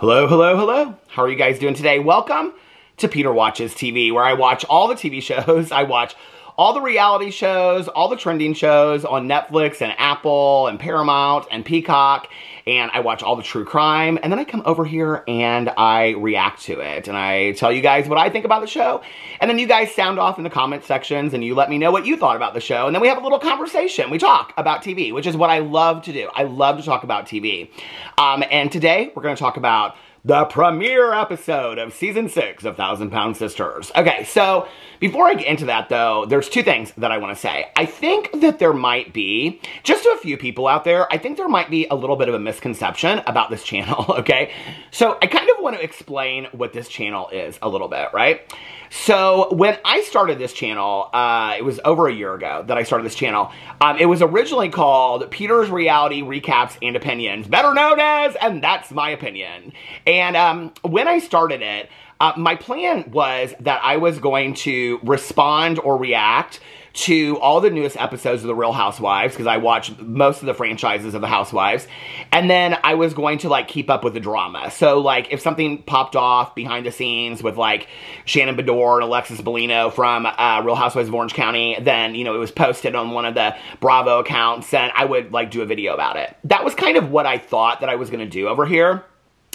Hello, hello, hello. How are you guys doing today? Welcome to Peter Watches TV, where I watch all the TV shows. I watch all the reality shows, all the trending shows on Netflix and Apple and Paramount and Peacock, and I watch all the true crime, and then I come over here and I react to it, and I tell you guys what I think about the show, and then you guys sound off in the comment sections, and you let me know what you thought about the show, and then we have a little conversation. We talk about TV, which is what I love to do. I love to talk about TV. And today, we're going to talk about the premiere episode of Season 6 of 1,000 Lb Sisters. Okay, so before I get into that, though, there's two things that I want to say. I think that there might be, just to a few people out there, I think there might be a little bit of a misconception about this channel, okay? So I kind of want to explain what this channel is a little bit, right? So when I started this channel, it was over a year ago that I started this channel. It was originally called Peter's Reality Recaps and Opinions, better known as, and that's my opinion. And when I started it, my plan was that I was going to respond or react to all the newest episodes of The Real Housewives, because I watch most of the franchises of The Housewives, and then I was going to, like, keep up with the drama. So, like, if something popped off behind the scenes with, like, Shannon Bedore and Alexis Bellino from Real Housewives of Orange County, then, you know, it was posted on one of the Bravo accounts, and I would, like, do a video about it. That was kind of what I thought that I was going to do over here.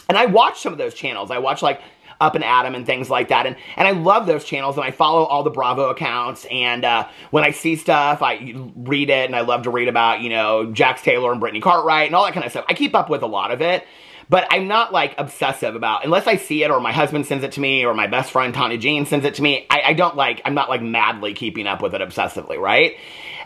And I watched some of those channels. I watched, like, Up and Adam and things like that. And I love those channels, and I follow all the Bravo accounts, and when I see stuff, I read it, and I love to read about, you know, Jax Taylor and Brittany Cartwright and all that kind of stuff. I keep up with a lot of it, but I'm not, like, obsessive about, unless I see it or my husband sends it to me or my best friend Tanya Jean sends it to me, I'm not, like, madly keeping up with it obsessively, right?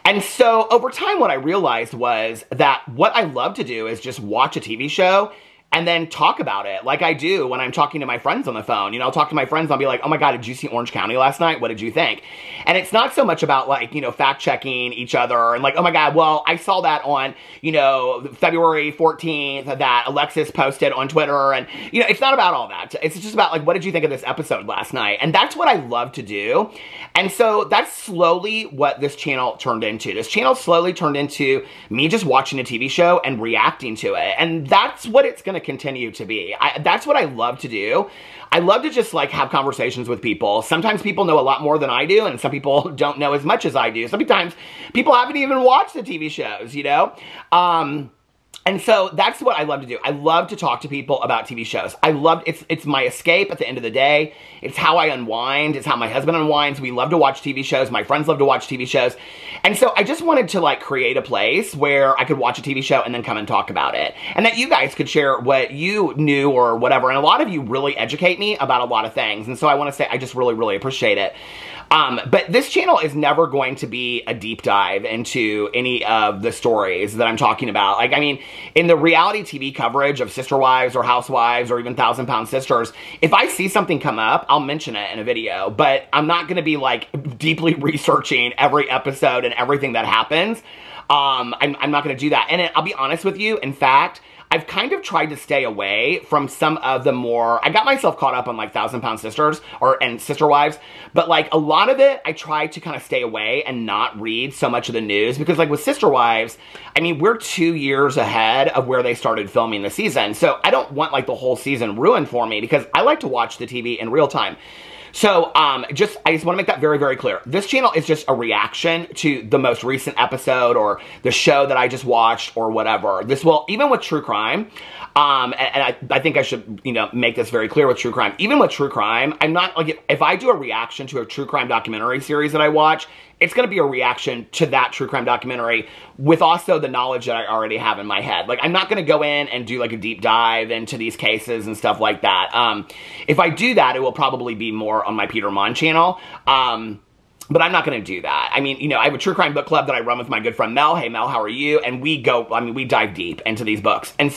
And so over time, what I realized was that what I love to do is just watch a TV show and then talk about it, like I do when I'm talking to my friends on the phone. You know, I'll talk to my friends and I'll be like, oh my God, did you see Orange County last night? What did you think? And it's not so much about, like, you know, fact-checking each other and like, oh my God, well, I saw that on, you know, February 14th that Alexis posted on Twitter. And, you know, it's not about all that. It's just about, like, what did you think of this episode last night? And that's what I love to do. And so that's slowly what this channel turned into. This channel slowly turned into me just watching a TV show and reacting to it. And that's what it's going to continue to be. That's what I love to do. I love to just, like, have conversations with people. Sometimes people know a lot more than I do, and some people don't know as much as I do. Sometimes people haven't even watched the TV shows, you know? And so that's what I love to do. I love to talk to people about TV shows. It's my escape at the end of the day. It's how I unwind. It's how my husband unwinds. We love to watch TV shows. My friends love to watch TV shows. And so I just wanted to, like, create a place where I could watch a TV show and then come and talk about it. And that you guys could share what you knew or whatever. And a lot of you really educate me about a lot of things. And so I want to say I just really, really appreciate it. But this channel is never going to be a deep dive into any of the stories that I'm talking about. Like, I mean, in the reality TV coverage of Sister Wives or Housewives or even 1,000 Lb Sisters, if I see something come up, I'll mention it in a video, but I'm not going to be, like, deeply researching every episode and everything that happens. I'm not going to do that. And I'll be honest with you, in fact, I've kind of tried to stay away from some of the more, I got myself caught up on, like, 1,000 Lb Sisters and Sister Wives, but, like, a lot of it, I try to kind of stay away and not read so much of the news, because, like, with Sister Wives, I memean, we're 2 years ahead of where they started filming the season, so I don't want, like, the whole season ruined for me, because I like to watch the TV in real time. So, I just want to make that very, very clear. This channel is just a reaction to the most recent episode or the show that I just watched or whatever. This will, even with true crime, and I think I should, you know, make this very clear with true crime. Even with true crime, I'm not, like, if I do a reaction to a true crime documentary series that I watch, it's going to be a reaction to that true crime documentary with also the knowledge that I already have in my head. Like, I'm not going to go in and do, like, a deep dive into these cases and stuff like that. If I do that, it will probably be more on my Peter Mon channel. But I'm not going to do that. I mean, you know, I have a true crime book club that I run with my good friend Mel. Hey, Mel, how are you? And we go, I mean, we dive deep into these books. And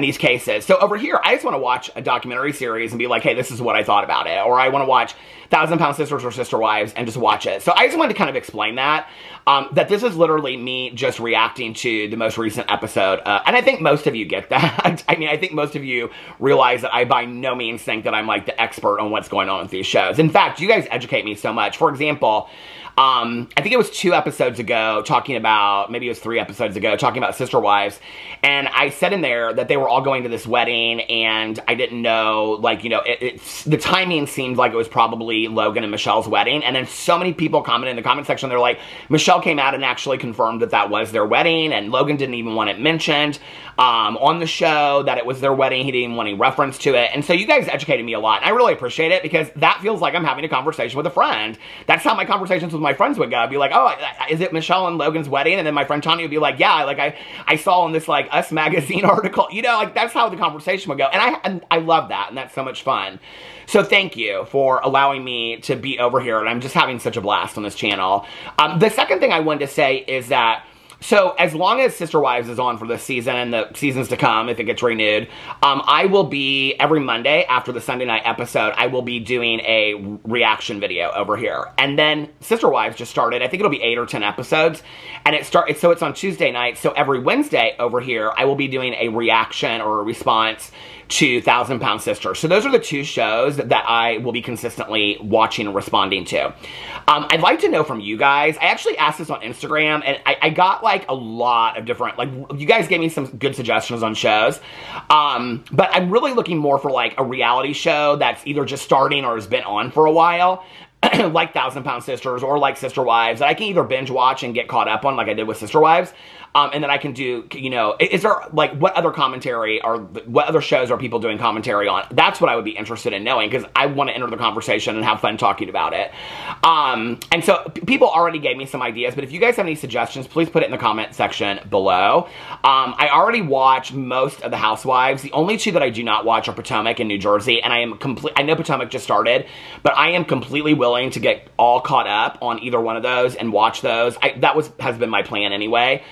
these cases. So over here, I just want to watch a documentary series and be like, hey, this is what I thought about it. Or I want to watch 1,000 Lb Sisters or Sister Wives and just watch it. So I just wanted to kind of explain that. That this is literally me just reacting to the most recent episode. And I think most of you get that. I mean, I think most of you realize that I by no means think that I'm, like, the expert on what's going on with these shows. In fact, you guys educate me so much. For example, article, I think it was 2 episodes ago, talking about, maybe it was 3 episodes ago, talking about sister wives, and I said in there that they were all going to this wedding, and I didn't know, like, you know, the timing seemed like it was probably Logan and Michelle's wedding, and then so many people commented in the comment section, they're like, Michelle came out and actually confirmed that that was their wedding, and Logan didn't even want it mentioned on the show that it was their wedding. He didn't even want any reference to it, and so you guys educated me a lot, and I really appreciate it, because that feels like I'm having a conversation with a friend. That's how my conversations with my friends would go. I'd be like, oh, is it Michelle and Logan's wedding? And then my friend Tanya would be like, yeah, like I saw in this like Us Magazine article, you know, like that's how the conversation would go. And I love that, and that's so much fun. So thank you for allowing me to be over here, and I'm just having such a blast on this channel. The second thing I wanted to say is that, so as long as Sister Wives is on for this season and the seasons to come, if it gets renewed, I will be, every Monday after the Sunday night episode, I will be doing a reaction video over here. And then Sister Wives just started. I think it'll be 8 or 10 episodes. And so it's on Tuesday night. So every Wednesday over here, I will be doing a reaction or a response to 1,000 Pound Sisters. So those are the 2 shows that I will be consistently watching and responding to. I'd like to know from you guys. I actually asked this on Instagram, and I got like a lot of different, like, you guys gave me some good suggestions on shows. But I'm really looking more for like a reality show that's either just starting or has been on for a while. Like 1,000 Pound Sisters or like Sister Wives that I can either binge watch and get caught up on like I did with Sister Wives. And then I can do, you know, is there, like, what other commentary or what other shows are people doing commentary on? That's what I would be interested in knowing, because I want to enter the conversation and have fun talking about it. And so people already gave me some ideas, but if you guys have any suggestions, please put it in the comment section below. I already watch most of the Housewives. The only 2 that I do not watch are Potomac and New Jersey, and I know Potomac just started, but I am completely willing to get all caught up on either one of those and watch those. That has been my plan anyway.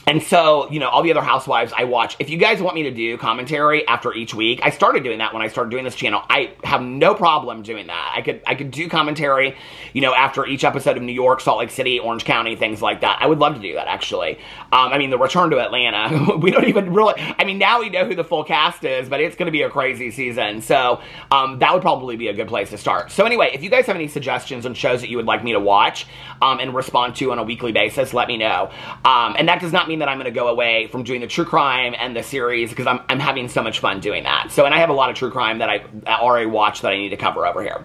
And so, you know, all the other Housewives I watch. If you guys want me to do commentary after each week, I started doing that when I started doing this channel. I have no problem doing that. I could do commentary, you know, after each episode of New York, Salt Lake City, Orange County, things like that. I would love to do that, actually. I mean, the return to Atlanta, we don't even really, I mean, now we know who the full cast is, but it's going to be a crazy season. So, that would probably be a good place to start. So anyway, if you guys have any suggestions on shows that you would like me to watch, and respond to on a weekly basis, let me know. And that does not mean that I'm going to go away from doing the true crime and the series, because I'm having so much fun doing that. So, and I have a lot of true crime that I already watched that I need to cover over here.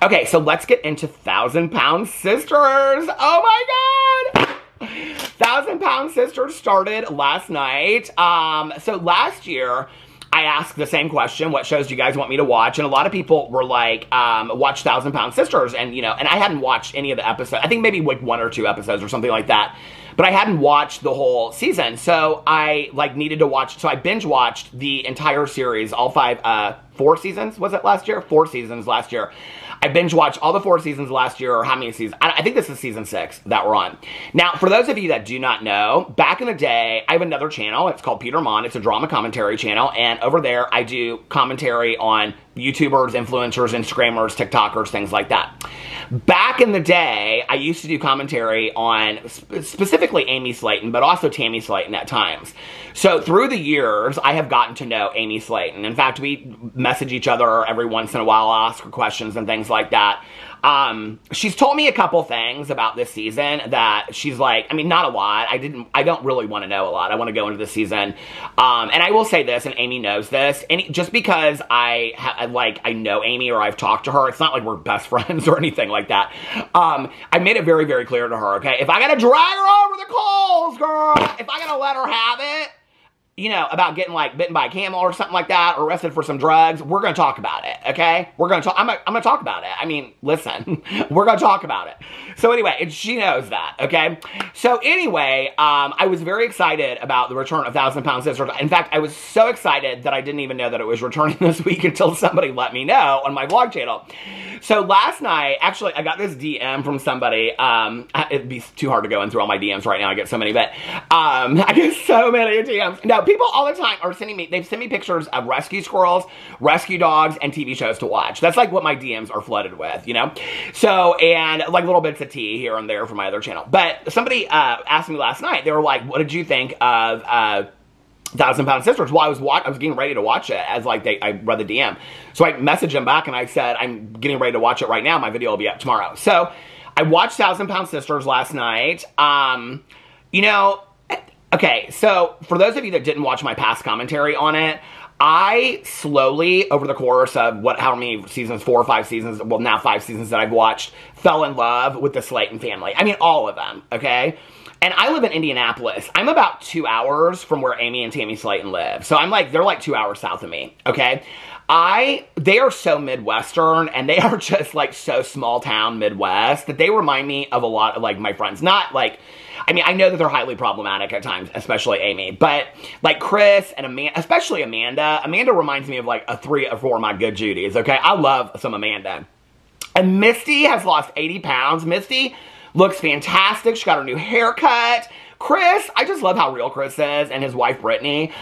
Okay, so let's get into 1,000 Pound Sisters. Oh my God! 1,000 Pound Sisters started last night. So last year, I asked the same question, what shows do you guys want me to watch? And a lot of people were like, watch 1,000 Pound Sisters. And, you know, and I hadn't watched any of the episodes. I think maybe like 1 or 2 episodes or something like that. But I hadn't watched the whole season. So I like needed to watch, so I binge watched the entire series, all 4 seasons, was it last year? 4 seasons last year. I binge watched all the 4 seasons last year, or how many seasons? I think this is season 6 that we're on. Now, for those of you that do not know, back in the day, I have another channel. It's called Peter Mon. It's a drama commentary channel. And over there, I do commentary on YouTubers, influencers, Instagrammers, TikTokers, things like that. Back in the day, I used to do commentary on specifically Amy Slayton, but also Tammy Slayton at times. So through the years, I have gotten to know Amy Slayton. In fact, we message each other every once in a while, I'll ask her questions and things like that. She's told me a couple things about this season that she's like, I mean, not a lot. I don't really want to know a lot. I want to go into the season. And I will say this, and Amy knows this, and just because I know Amy or I've talked to her, it's not like we're best friends or anything like that. I made it very, very clear to her, okay? If I gotta drag her over the coals, girl, if I gotta let her have it, you know, about getting like bitten by a camel or something like that, or arrested for some drugs, we're going to talk about it, okay? We're going to talk, I'm going to talk about it. I mean, listen, we're going to talk about it. So anyway, she knows that, okay? So anyway, I was very excited about the return of 1,000 Pound Sisters. In fact, I was so excited that I didn't even know that it was returning this week until somebody let me know on my vlog channel. So last night, actually, I got this DM from somebody. It'd be too hard to go in through all my DMs right now. I get so many, but I get so many DMs. No, people all the time are sending me, they've sent me pictures of rescue squirrels, rescue dogs, and TV shows to watch. That's like what my DMs are flooded with, you know? So, and like little bits of tea here and there from my other channel. But somebody asked me last night, they were like, what did you think of Thousand Pound Sisters. Well, I was getting ready to watch it as like I read the DM. So I messaged him back and I said, I'm getting ready to watch it right now. My video will be up tomorrow. So I watched Thousand Pound Sisters last night. You know, okay, so for those of you that didn't watch my past commentary on it, I slowly, over the course of how many seasons, 4 or 5 seasons, well, now 5 seasons that I've watched, fell in love with the Slayton family. I mean, all of them, okay? And I live in Indianapolis. I'm about 2 hours from where Amy and Tammy Slayton live. So I'm like, they're like 2 hours south of me, okay? They are so Midwestern, and they are just like so small town Midwest that they remind me of a lot of like my friends. Not like, I mean, I know that they're highly problematic at times, especially Amy, but like Chris and Amanda, especially Amanda. Amanda reminds me of like a 3 or 4 of my good Judys, okay? I love some Amanda. And Misty has lost 80 pounds. Misty looks fantastic. She got her new haircut. Chris, I just love how real Chris is, and his wife Brittany.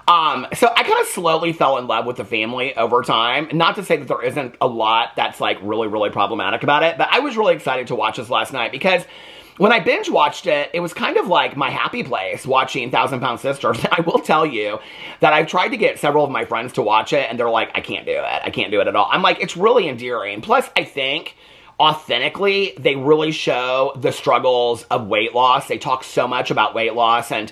So I kind of slowly fell in love with the family over time. Not to say that there isn't a lot that's like really, really problematic about it, but I was really excited to watch this last night because when I binge watched it, it was kind of like my happy place watching Thousand Pound Sisters. I will tell you that I've tried to get several of my friends to watch it, and they're like, I can't do it. I can't do it at all. I'm like, it's really endearing. Plus, I think authentically, they really show the struggles of weight loss. They talk so much about weight loss and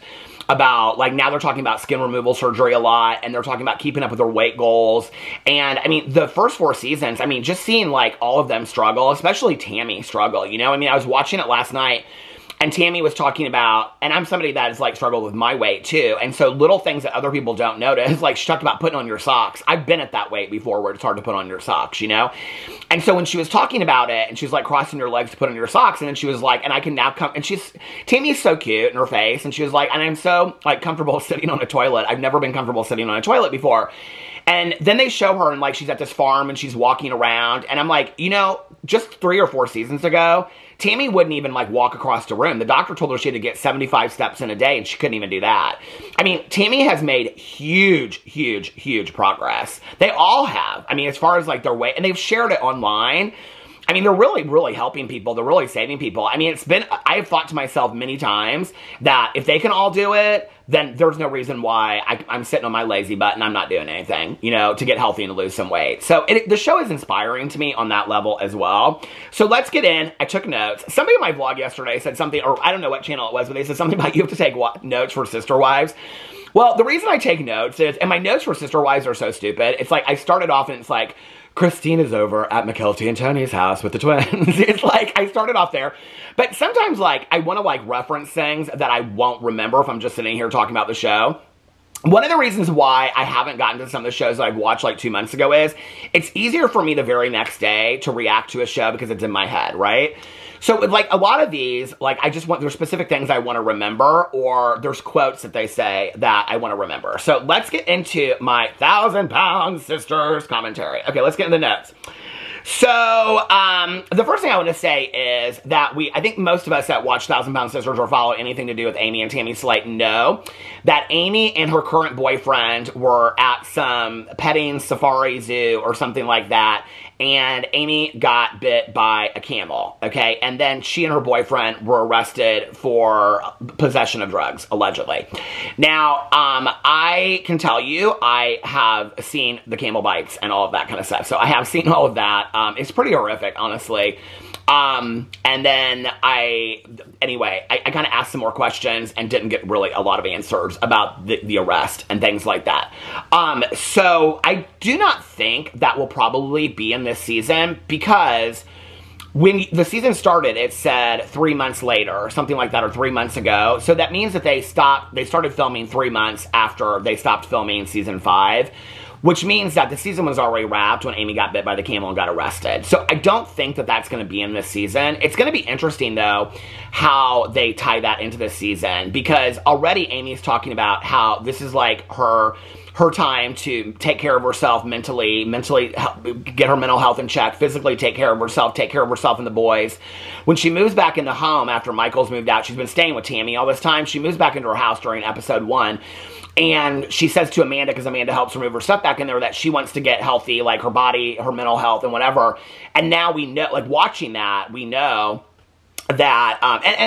about, like, now they're talking about skin removal surgery a lot, and they're talking about keeping up with their weight goals. And, I mean, the first 4 seasons, I mean, just seeing, like, all of them struggle, especially Tammy struggle, you know? I mean, I was watching it last night, and Tammy was talking about, and I'm somebody that has, like, struggled with my weight, too. And so little things that other people don't notice, like, she talked about putting on your socks. I've been at that weight before where it's hard to put on your socks, you know? And so when she was talking about it, and she was, like, crossing your legs to put on your socks, and then she was like, and I can now come, and Tammy's so cute in her face, and she was like, and I'm so, like, comfortable sitting on a toilet. I've never been comfortable sitting on a toilet before. And then they show her, and, like, she's at this farm, and she's walking around, and I'm like, you know, just 3 or 4 seasons ago, Tammy wouldn't even, like, walk across the room. The doctor told her she had to get 75 steps in a day, and she couldn't even do that. I mean, Tammy has made huge, huge, huge progress. They all have. I mean, as far as, like, their weight, and they've shared it online. I mean, they're really, really helping people. They're really saving people. I mean, I've thought to myself many times that if they can all do it, then there's no reason why I'm sitting on my lazy butt and I'm not doing anything, you know, to get healthy and to lose some weight. So the show is inspiring to me on that level as well. So let's get in. I took notes. Somebody in my vlog yesterday said something, or I don't know what channel it was, but they said something about you have to take notes for Sister Wives. Well, the reason I take notes is, and my notes for Sister Wives are so stupid, it's like I started off and it's like, Christine is over at McKelty and Tony's house with the twins. It's like, I started off there. But sometimes, like, I want to, like, reference things that I won't remember if I'm just sitting here talking about the show. One of the reasons why I haven't gotten to some of the shows that I've watched, like, 2 months ago is it's easier for me the very next day to react to a show because it's in my head, right? So, like, a lot of these, like, there's specific things I want to remember, or there's quotes that they say that I want to remember. So, let's get into my 1,000 Pound Sisters commentary. Okay, let's get into the notes. So, the first thing I want to say is that I think most of us that watch 1,000 Pound Sisters or follow anything to do with Amy and Tammy Slayton know that Amy and her current boyfriend were at some petting safari zoo or something like that, and Amy got bit by a camel, okay? And then she and her boyfriend were arrested for possession of drugs, allegedly. Now, I can tell you, I have seen the camel bites and all of that kind of stuff. So I have seen all of that. It's pretty horrific, honestly. And then I kind of asked some more questions and didn't get really a lot of answers about the arrest and things like that. So I do not think that will probably be in this season because when the season started, it said 3 months later or something like that, or 3 months ago. So that means that they started filming 3 months after they stopped filming season 5. Which means that the season was already wrapped when Amy got bit by the camel and got arrested. So I don't think that that's going to be in this season. It's going to be interesting, though, how they tie that into this season. Because already Amy's talking about how this is like her time to take care of herself mentally get her mental health in check, physically take care of herself and the boys. When she moves back in the home after Michael's moved out, she's been staying with Tammy all this time. She moves back into her house during episode 1. And she says to Amanda, because Amanda helps her move her stuff back in there, that she wants to get healthy, like her body, her mental health, and whatever. And now we know, like watching that, we know that,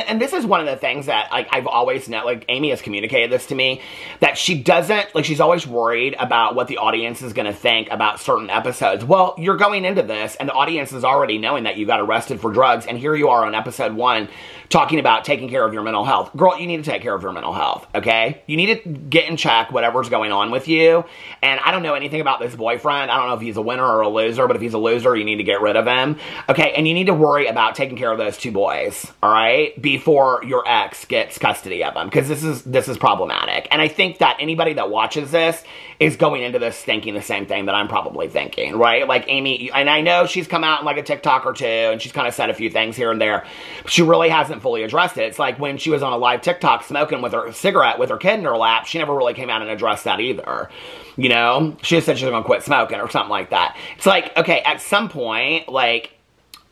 and this is one of the things that, like, I've always known, like, Amy has communicated this to me, that she doesn't, like, she's always worried about what the audience is going to think about certain episodes. Well, you're going into this, and the audience is already knowing that you got arrested for drugs, and here you are on episode 1 talking about taking care of your mental health. Girl, you need to take care of your mental health, okay? You need to get in check whatever's going on with you, and I don't know anything about this boyfriend. I don't know if he's a winner or a loser, but if he's a loser, you need to get rid of him, okay? And you need to worry about taking care of those 2 boys, all right, before your ex gets custody of them, because this is problematic. And I think that anybody that watches this is going into this thinking the same thing that I'm probably thinking, right? Like, Amy, and I know she's come out in like a TikTok or 2, and she's kind of said a few things here and there, but she really hasn't fully addressed it. It's like when she was on a live TikTok smoking with her cigarette with her kid in her lap, she never really came out and addressed that either. You know, she just said she was gonna quit smoking or something like that. It's like, okay, at some point, like,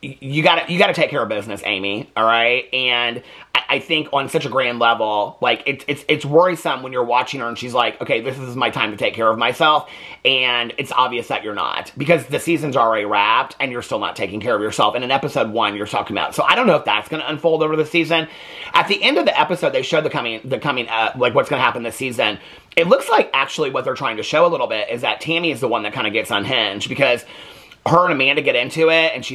you gotta take care of business, Amy, all right? And I think on such a grand level, like, it's worrisome when you're watching her and she's like, okay, this is my time to take care of myself, and it's obvious that you're not, because the season's already wrapped and you're still not taking care of yourself. And in episode 1, you're talking about, so I don't know if that's going to unfold over the season. At the end of the episode, they showed like, what's going to happen this season. It looks like actually what they're trying to show a little bit is that Tammy is the one that kind of gets unhinged, because her and Amanda get into it, and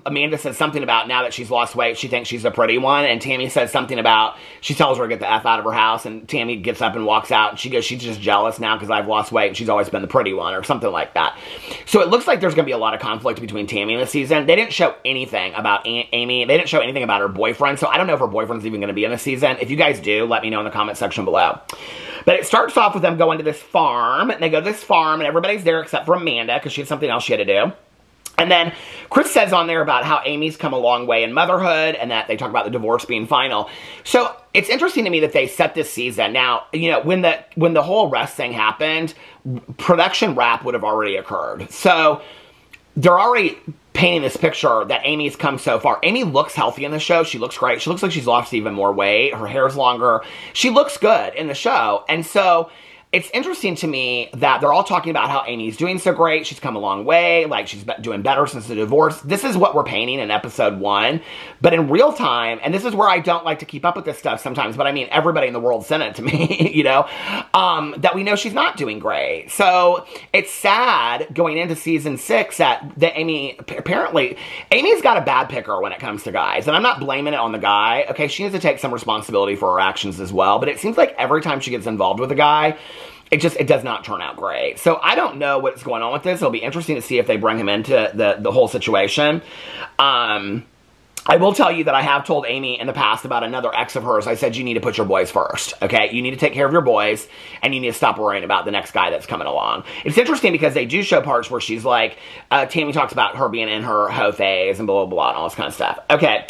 Amanda says something about now that she's lost weight, she thinks she's a pretty one, and Tammy says something about, she tells her to get the F out of her house, and Tammy gets up and walks out, and she goes, she's just jealous now because I've lost weight, and she's always been the pretty one, or something like that. So it looks like there's going to be a lot of conflict between Tammy in this season. They didn't show anything about Amy. They didn't show anything about her boyfriend, so I don't know if her boyfriend's even going to be in the season. If you guys do, let me know in the comment section below. But it starts off with them going to this farm, and they go to this farm, and everybody's there except for Amanda, because she had something else she had to do. And then Chris says on there about how Amy's come a long way in motherhood, and that they talk about the divorce being final. So it's interesting to me that they set this season. Now, you know, when the whole arrest thing happened, production wrap would have already occurred. So they're already painting this picture that Amy's come so far. Amy looks healthy in the show. She looks great. She looks like she's lost even more weight. Her hair's longer. She looks good in the show. And so it's interesting to me that they're all talking about how Amy's doing so great. She's come a long way. Like, she's doing better since the divorce. This is what we're painting in episode 1. But in real time, and this is where I don't like to keep up with this stuff sometimes, but I mean, everybody in the world sent it to me, you know, that we know she's not doing great. So it's sad going into season 6 that Amy, apparently, Amy's got a bad picker when it comes to guys. And I'm not blaming it on the guy. Okay, she needs to take some responsibility for her actions as well. But it seems like every time she gets involved with a guy, it does not turn out great. So I don't know what's going on with this. It'll be interesting to see if they bring him into the whole situation. I will tell you that I have told Amy in the past about another ex of hers. I said, you need to put your boys first, okay? You need to take care of your boys, and you need to stop worrying about the next guy that's coming along. It's interesting because they do show parts where she's like, Tammy talks about her being in her hoe phase and blah, blah, blah, and all this kind of stuff. Okay.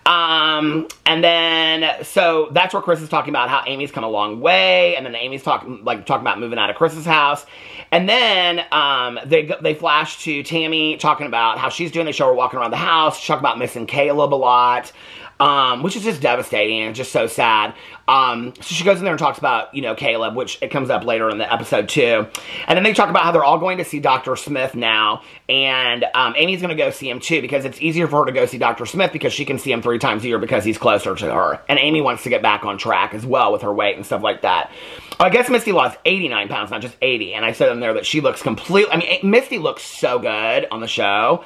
And then, so that's where Chris is talking about how Amy's come a long way, and then Amy's talking about moving out of Chris's house. And then, they flash to Tammy talking about how she's doing. They show her walking around the house. She talk about missing Caleb a lot, which is just devastating and just so sad. So she goes in there and talks about, you know, Caleb, which it comes up later in the episode too. And then they talk about how they're all going to see Dr. Smith now, and Amy's going to go see him too, because it's easier for her to go see Dr. Smith because she can see him 3 times a year because he's closer to her. And Amy wants to get back on track as well with her weight and stuff like that. I guess Misty lost 89 pounds, not just 80. And I said in there that she looks completely, I mean, Misty looks so good on the show.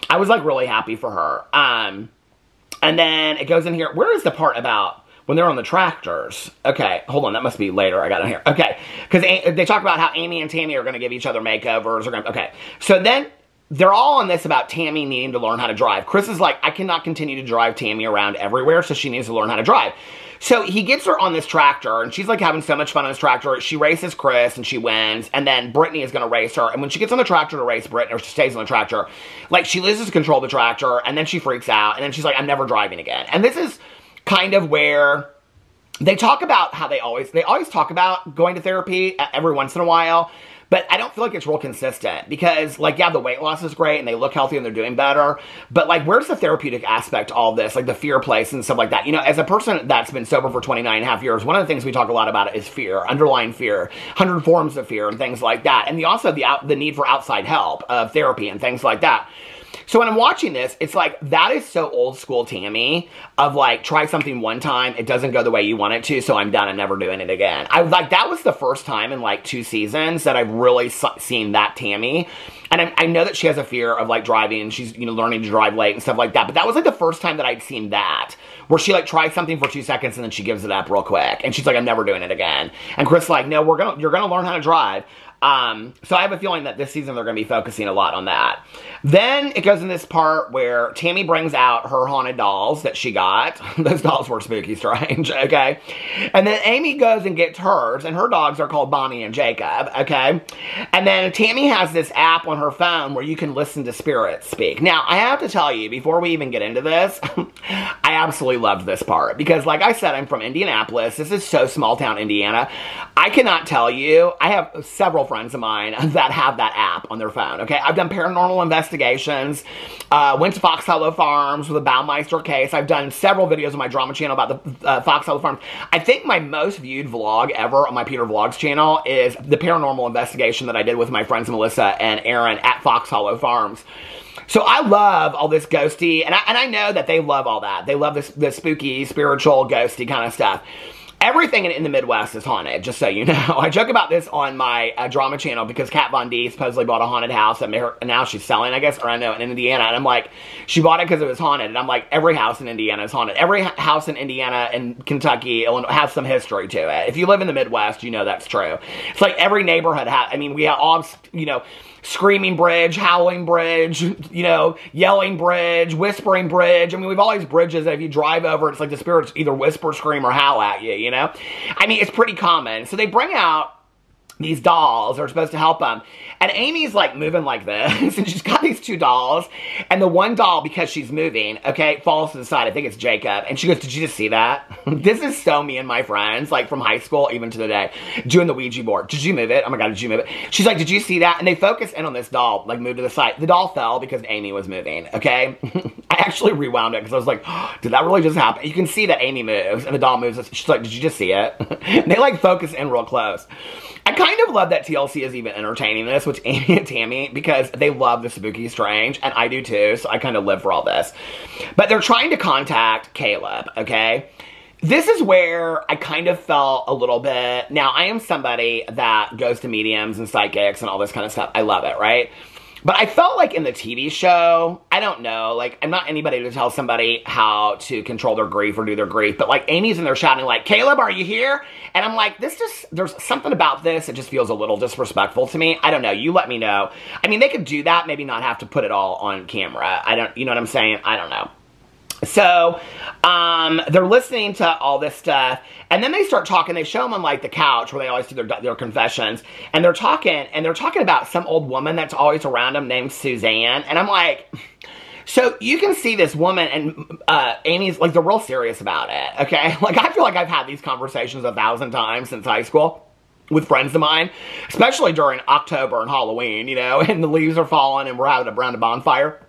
I was like really happy for her. And then it goes in here. Where is the part about when they're on the tractors? Okay, hold on. That must be later. I got it here. Okay, because they talk about how Amy and Tammy are going to give each other makeovers. Okay, so then they're all on this about Tammy needing to learn how to drive. Chris is like, I cannot continue to drive Tammy around everywhere, so she needs to learn how to drive. So he gets her on this tractor, and she's like having so much fun on this tractor. She races Chris, and she wins, and then Brittany is going to race her. And when she gets on the tractor to race Brittany, or she stays on the tractor, like, she loses control of the tractor, and then she freaks out, and then she's like, I'm never driving again. And this is kind of where they talk about how they always talk about going to therapy every once in a while, but I don't feel like it's real consistent because, like, yeah, the weight loss is great and they look healthy and they're doing better, but, like, where's the therapeutic aspect to all this, like the fear place and stuff like that? You know, as a person that's been sober for 29 and a half years, one of the things we talk a lot about is fear, underlying fear, 100 forms of fear and things like that, and also the need for outside help of therapy and things like that. So when I'm watching this, it's like, that is so old school Tammy of like, try something one time, it doesn't go the way you want it to, so I'm done and never doing it again. I like, that was the first time in like 2 seasons that I've really seen that Tammy. And I know that she has a fear of like driving, and she's, you know, learning to drive late and stuff like that. But that was like the first time that I'd seen that, where she like tries something for 2 seconds and then she gives it up real quick. And she's like, I'm never doing it again. And Chris like, no, you're gonna learn how to drive. So I have a feeling that this season they're going to be focusing a lot on that. Then it goes in this part where Tammy brings out her haunted dolls that she got. Those dolls were spooky strange, okay? And then Amy goes and gets hers, and her dogs are called Bonnie and Jacob, okay? And then Tammy has this app on her phone where you can listen to spirits speak. Now, I have to tell you, before we even get into this, I absolutely loved this part. Because like I said, I'm from Indianapolis. This is so small town Indiana. I cannot tell you, I have several friends of mine that have that app on their phone, okay? I've done paranormal investigations, went to Fox Hollow Farms with a Baumeister case. I've done several videos on my drama channel about the Fox Hollow Farms. I think my most viewed vlog ever on my Peter Vlogs channel is the paranormal investigation that I did with my friends Melissa and Aaron at Fox Hollow Farms. So I love all this ghosty, and I know that they love all that. They love this spooky, spiritual, ghosty kind of stuff. Everything in the Midwest is haunted, just so you know. I joke about this on my drama channel because Kat Von D supposedly bought a haunted house and now she's selling, I guess, or I know, in Indiana. And I'm like, she bought it because it was haunted. And I'm like, every house in Indiana is haunted. Every house in Indiana and Kentucky, Illinois, has some history to it. If you live in the Midwest, you know that's true. It's like every neighborhood has, I mean, we have all, you know, Screaming Bridge, Howling Bridge, you know, Yelling Bridge, Whispering Bridge. I mean, we've all these bridges that if you drive over, it's like the spirits either whisper, scream, or howl at you, you know? I mean, it's pretty common. So they bring out these dolls that are supposed to help them. And Amy's like moving like this, and she's got these 2 dolls, and the one doll, because she's moving, okay, falls to the side. I think it's Jacob. And she goes, did you just see that? This is so me and my friends, like from high school, even to today, doing the Ouija board. Did you move it? Oh my God, did you move it? She's like, did you see that? And they focus in on this doll, like moved to the side. The doll fell because Amy was moving, okay? I actually rewound it because I was like, oh, did that really just happen? You can see that Amy moves, and the doll moves. She's like, did you just see it? And they like focus in real close. I kind of love that TLC is even entertaining this, which Amy and Tammy, because they love the spooky strange, and I do too, so I kind of live for all this. But they're trying to contact Caleb, okay? This is where I kind of felt a little bit, now I am somebody that goes to mediums and psychics and all this kind of stuff. I love it, right? But I felt like in the TV show, I don't know, like, I'm not anybody to tell somebody how to control their grief or do their grief, but like, Amy's in there shouting like, Caleb, are you here? And I'm like, there's something about this that just feels a little disrespectful to me. I don't know, you let me know. I mean, they could do that, maybe not have to put it all on camera. You know what I'm saying? I don't know. So, they're listening to all this stuff, and then they start talking. They show them on, like, the couch where they always do their confessions, and they're talking about some old woman that's always around them named Suzanne, and I'm like, so you can see this woman, and Amy's, like, they're real serious about it, okay? Like, I feel like I've had these conversations 1,000 times since high school with friends of mine, especially during October and Halloween, you know, and the leaves are falling, and we're having around a bonfire,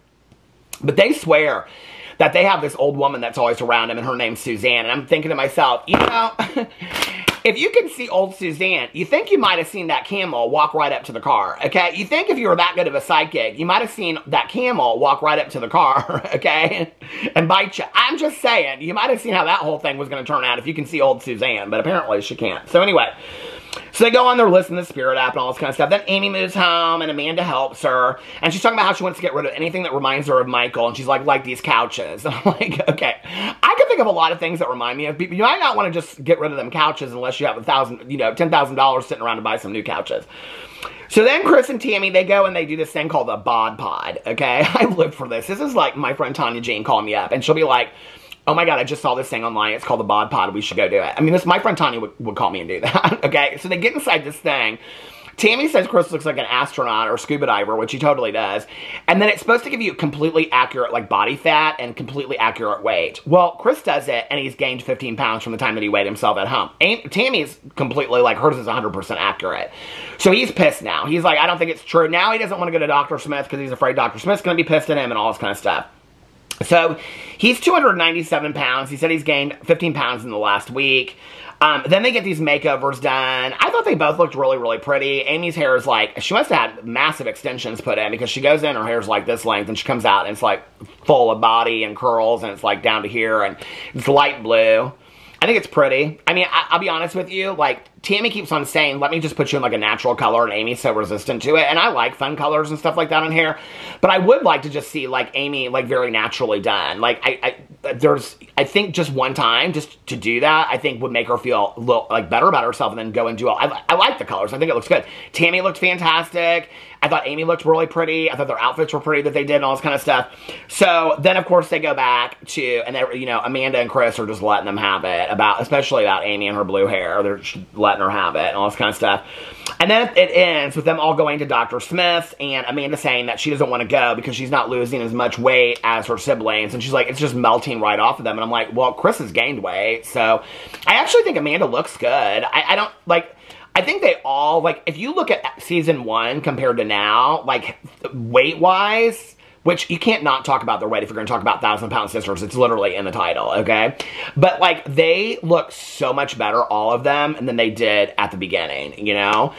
but they swear that they have this old woman that's always around him, and her name's Suzanne. And I'm thinking to myself, you know, if you can see old Suzanne, you think you might have seen that camel walk right up to the car, okay? You think if you were that good of a psychic, you might have seen that camel walk right up to the car, okay? And bite you. I'm just saying, you might have seen how that whole thing was going to turn out if you can see old Suzanne, but apparently she can't. So anyway, so they go on there listening to the spirit app and all this kind of stuff. Then Amy moves home, and Amanda helps her. And she's talking about how she wants to get rid of anything that reminds her of Michael. And she's like these couches. And I'm like, okay. I can think of a lot of things that remind me of people. You might not want to just get rid of them couches unless you have $10,000 sitting around to buy some new couches. So then Chris and Tammy, they go and they do this thing called the Bod Pod, okay? I live for this. This is like my friend Tanya Jean calling me up. And she'll be like, oh my God, I just saw this thing online. It's called the Bod Pod. We should go do it. I mean, my friend Tanya would call me and do that, okay? So they get inside this thing. Tammy says Chris looks like an astronaut or scuba diver, which he totally does. And then it's supposed to give you completely accurate, like, body fat and completely accurate weight. Well, Chris does it, and he's gained 15 pounds from the time that he weighed himself at home. Tammy's completely, like, hers is 100% accurate. So he's pissed now. He's like, I don't think it's true. Now he doesn't want to go to Dr. Smith because he's afraid Dr. Smith's going to be pissed at him and all this kind of stuff. So, he's 297 pounds. He said he's gained 15 pounds in the last week. Then they get these makeovers done. I thought they both looked really, really pretty. Amy's hair is like, she must have had massive extensions put in because she goes in, her hair's like this length, and she comes out and it's like full of body and curls, and it's like down to here, and it's light blue. I think it's pretty. I mean, I'll be honest with you, like, Tammy keeps on saying, let me just put you in like a natural color, and Amy's so resistant to it, and I like fun colors and stuff like that on hair, but I would like to just see like Amy like very naturally done. Like, I think just one time just to do that, I think would make her feel a little like better about herself, and then go and do all. I like the colors. I think it looks good. Tammy looked fantastic. I thought Amy looked really pretty. I thought their outfits were pretty that they did and all this kind of stuff. So then, of course, they go back to, and they, you know, Amanda and Chris are just letting them have it about, especially about Amy and her blue hair. They're just letting her have it and all this kind of stuff. And then it ends with them all going to Dr. Smith and Amanda saying that she doesn't want to go because she's not losing as much weight as her siblings. And she's like, it's just melting right off of them. And I'm like, well, Chris has gained weight. So I actually think Amanda looks good. I don't, like, I think they all, like, if you look at season 1 compared to now, like, weight-wise, which you can't not talk about their weight if you're going to talk about 1,000-pound sisters. It's literally in the title, okay? But, like, they look so much better, all of them, than they did at the beginning, you know?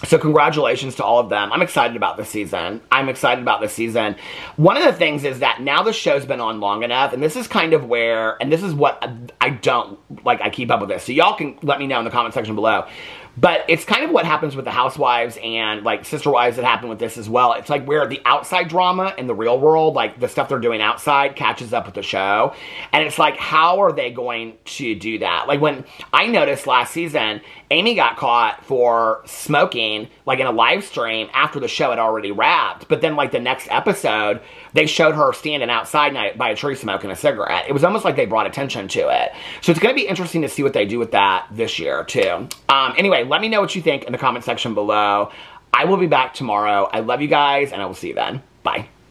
So congratulations to all of them. I'm excited about this season. I'm excited about this season. One of the things is that now the show's been on long enough, and this is kind of where, and this is what I don't, like, I keep up with this. So y'all can let me know in the comment section below. But it's kind of what happens with the Housewives and, like, Sister Wives that happen with this as well. It's like where the outside drama in the real world, like, the stuff they're doing outside catches up with the show. And it's like, how are they going to do that? Like, when I noticed last season, Amy got caught for smoking, like, in a live stream after the show had already wrapped. But then, like, the next episode, they showed her standing outside by a tree smoking a cigarette. It was almost like they brought attention to it. So it's going to be interesting to see what they do with that this year, too. Anyway, let me know what you think in the comment section below. I will be back tomorrow. I love you guys, and I will see you then. Bye.